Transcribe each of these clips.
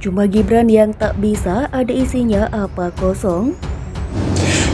Cuma Gibran yang tak bisa, ada isinya apa kosong?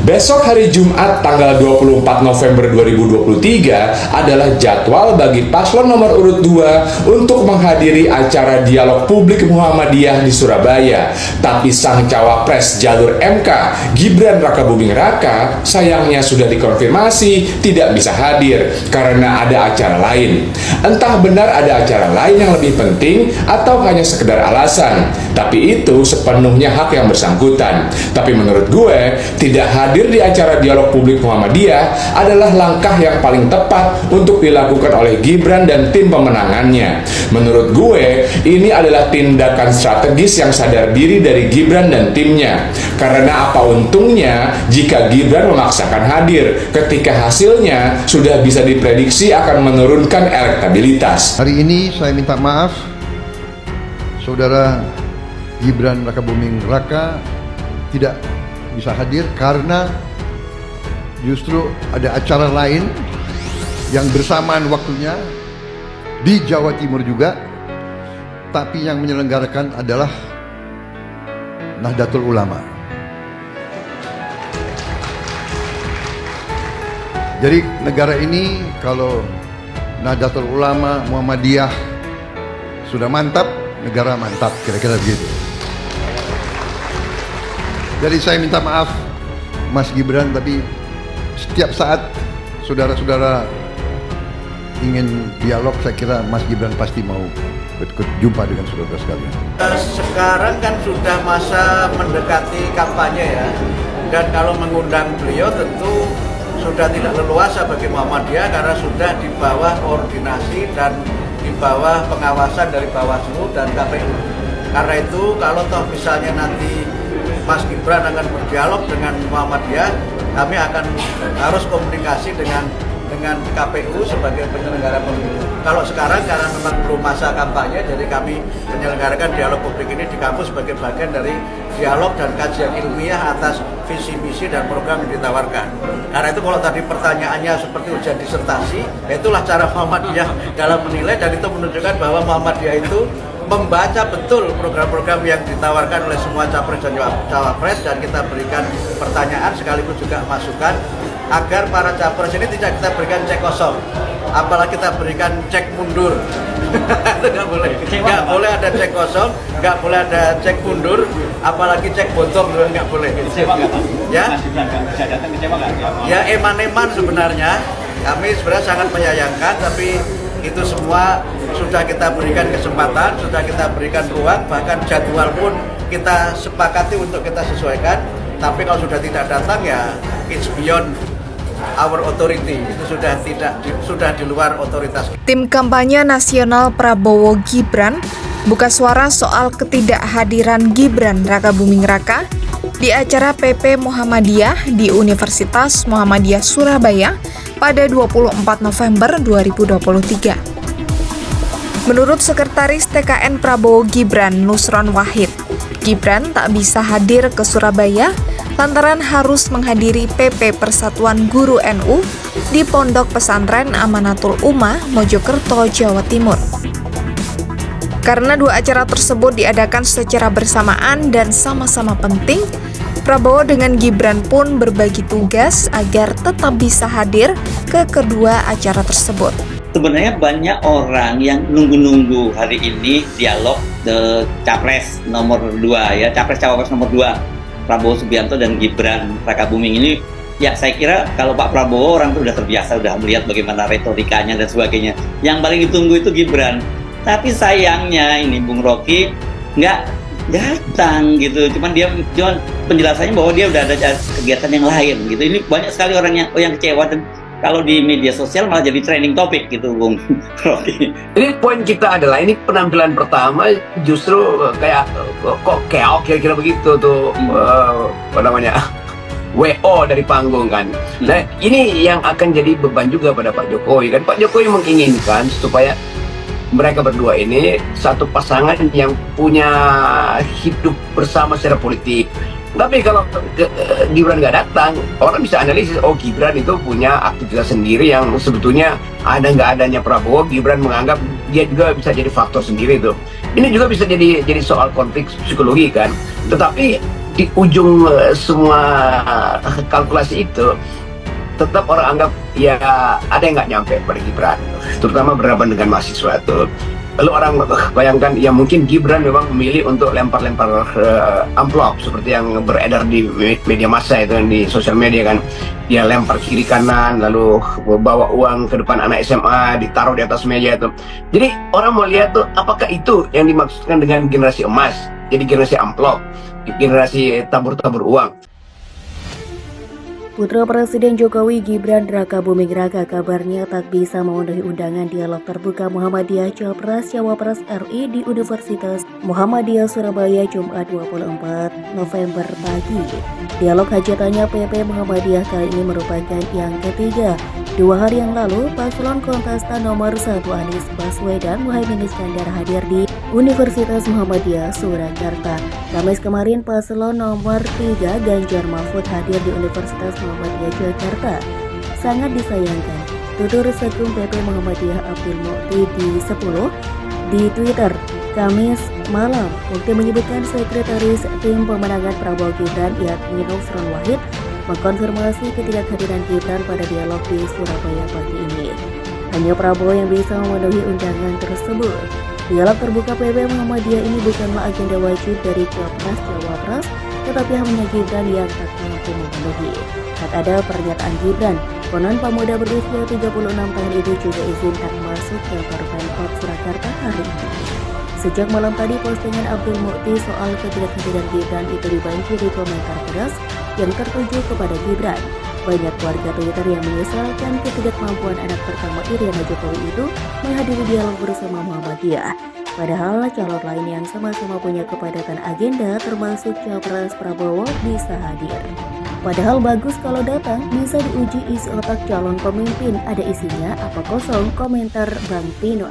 Besok hari Jumat tanggal 24 November 2023 adalah jadwal bagi paslon nomor urut 2 untuk menghadiri acara dialog publik Muhammadiyah di Surabaya. Tapi sang cawapres jalur MK, Gibran Rakabuming Raka, sayangnya sudah dikonfirmasi tidak bisa hadir karena ada acara lain. Entah benar ada acara lain yang lebih penting atau hanya sekedar alasan. Tapi itu sepenuhnya hak yang bersangkutan. Tapi menurut gue, tidak hadir di acara dialog publik Muhammadiyah adalah langkah yang paling tepat untuk dilakukan oleh Gibran dan tim pemenangannya. Menurut gue, ini adalah tindakan strategis yang sadar diri dari Gibran dan timnya. Karena apa untungnya jika Gibran memaksakan hadir ketika hasilnya sudah bisa diprediksi akan menurunkan elektabilitas. Hari ini saya minta maaf, Saudara Gibran Rakabuming Raka tidak bisa hadir karena justru ada acara lain yang bersamaan waktunya di Jawa Timur juga, tapi yang menyelenggarakan adalah Nahdlatul Ulama. Jadi negara ini kalau Nahdlatul Ulama, Muhammadiyah sudah mantap, negara mantap, kira-kira begitu. Jadi saya minta maaf Mas Gibran, tapi setiap saat saudara-saudara ingin dialog, saya kira Mas Gibran pasti mau jumpa dengan saudara sekalian. Sekarang kan sudah masa mendekati kampanye ya, dan kalau mengundang beliau tentu sudah tidak leluasa bagi Muhammadiyah karena sudah di bawah koordinasi dan di bawah pengawasan dari Bawaslu dan KPU. Karena itu kalau toh misalnya nanti Mas Gibran akan berdialog dengan Muhammadiyah, kami akan harus komunikasi dengan KPU sebagai penyelenggara pemilu. Kalau sekarang karena memang belum masa kampanye, jadi kami menyelenggarakan dialog publik ini di kampus sebagai bagian dari dialog dan kajian ilmiah atas visi misi dan program yang ditawarkan. Karena itu kalau tadi pertanyaannya seperti ujian disertasi, itulah cara Muhammadiyah dalam menilai, dan itu menunjukkan bahwa Muhammadiyah itu membaca betul program-program yang ditawarkan oleh semua capres dan cawapres, dan kita berikan pertanyaan sekaligus juga masukan agar para capres ini tidak kita berikan cek kosong, apalagi kita berikan cek mundur. Itu nggak boleh ada cek kosong, nggak boleh ada cek mundur, apalagi cek botol juga nggak boleh. Ya, ya eman-eman sebenarnya. Kami sebenarnya sangat menyayangkan, tapi itu semua sudah kita berikan kesempatan, sudah kita berikan ruang, bahkan jadwal pun kita sepakati untuk kita sesuaikan. Tapi kalau sudah tidak datang, ya it's beyond our authority, itu sudah di luar otoritas. Tim kampanye nasional Prabowo Gibran buka suara soal ketidakhadiran Gibran Rakabuming Raka di acara PP Muhammadiyah di Universitas Muhammadiyah Surabaya pada 24 November 2023. Menurut Sekretaris TKN Prabowo Gibran, Nusron Wahid, Gibran tak bisa hadir ke Surabaya lantaran harus menghadiri PP Persatuan Guru NU di Pondok Pesantren Amanatul Ummah, Mojokerto, Jawa Timur. Karena dua acara tersebut diadakan secara bersamaan dan sama-sama penting, Prabowo dengan Gibran pun berbagi tugas agar tetap bisa hadir ke kedua acara tersebut. Sebenarnya banyak orang yang nunggu-nunggu hari ini dialog capres nomor 2 ya, capres cawapres nomor 2 Prabowo Subianto dan Gibran Rakabuming ini. Ya saya kira kalau Pak Prabowo orang itu sudah terbiasa, sudah melihat bagaimana retorikanya dan sebagainya. Yang paling ditunggu itu Gibran. Tapi sayangnya ini Bung Rocky nggak datang gitu. Cuman penjelasannya bahwa dia udah ada kegiatan yang lain gitu. Ini banyak sekali orang yang kecewa, dan kalau di media sosial malah jadi trending topik gitu, Bung Rocky. Ini poin kita adalah ini penampilan pertama justru kayak kok keok kira-kira begitu tuh apa namanya WO dari panggung kan. Nah ini yang akan jadi beban juga pada Pak Jokowi kan. Pak Jokowi menginginkan supaya mereka berdua ini satu pasangan yang punya hidup bersama secara politik. Tapi kalau Gibran nggak datang, orang bisa analisis, oh Gibran itu punya aktivitas sendiri yang sebetulnya ada nggak adanya Prabowo, Gibran menganggap dia juga bisa jadi faktor sendiri tuh. Ini juga bisa jadi soal konflik psikologi kan. Tetapi di ujung semua kalkulasi itu tetap orang anggap ya ada yang nggak nyampe pada Gibran, terutama berhadapan dengan mahasiswa tuh. Lalu orang bayangkan ya mungkin Gibran memang memilih untuk lempar-lempar amplop seperti yang beredar di media massa itu, di sosial media kan. Dia lempar kiri kanan lalu bawa uang ke depan anak SMA ditaruh di atas meja itu. Jadi orang mau lihat tuh apakah itu yang dimaksudkan dengan generasi emas, jadi generasi amplop, generasi tabur-tabur uang. Putra Presiden Jokowi Gibran Rakabuming Raka kabarnya tak bisa memenuhi undangan dialog terbuka Muhammadiyah Capres-Cawapres RI di Universitas Muhammadiyah Surabaya Jumat 24 November pagi. Dialog hajatannya PP Muhammadiyah kali ini merupakan yang ketiga. 2 hari yang lalu, paslon kontestan nomor 1 Anies Baswedan Muhaimin Iskandar hadir di Universitas Muhammadiyah Surakarta. Kamis kemarin, paslon nomor 3 Ganjar Mahfud hadir di Universitas Muhammadiyah Jakarta. Sangat disayangkan, tutur Sekjen PP Muhammadiyah Abdul Mukti di 10 di Twitter Kamis malam. Mukti menyebutkan sekretaris tim pemenangan Prabowo Gibran yakni Nusron Wahid mengkonfirmasi ketidakhadiran Gibran pada dialog di Surabaya pagi ini. Hanya Prabowo yang bisa memenuhi undangan tersebut. Dialog terbuka PP Muhammadiyah ini bukanlah agenda wajib dari Capres-Cawapres, tetapi hanya Gibran yang tak mampu memenuhi. Tak ada pernyataan Gibran, konon pemuda berusia 36 tahun itu juga izin tak masuk ke Pemkot Surakarta hari ini. Sejak malam tadi, postingan Abdul Mukti soal ketidakhadiran Gibran itu dibanjiri komentar keras yang tertuju kepada Gibran. Banyak warga Twitter yang menyesalkan ketidakmampuan anak pertama Iriana Jokowi itu menghadiri dialog bersama Muhammadiyah. Padahal calon lain yang sama-sama punya kepadatan agenda termasuk Capres Prabowo bisa hadir. Padahal bagus kalau datang, bisa diuji isi otak calon pemimpin, ada isinya apa kosong, komentar Bang Pino _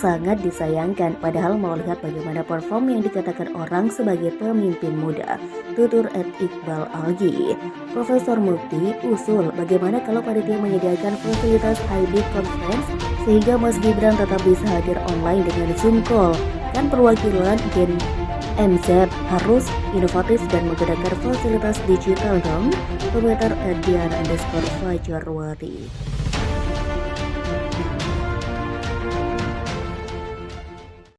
Sangat disayangkan, padahal mau lihat bagaimana perform yang dikatakan orang sebagai pemimpin muda, tutur Iqbal Algi. Profesor Mukti usul bagaimana kalau panitia menyediakan fasilitas hybrid conference sehingga Mas Gibran tetap bisa hadir online dengan Zoom call. Kan perwakilan Gen MZ harus inovatif dan menggunakan fasilitas digital dong, komentar @dian_fajarwati.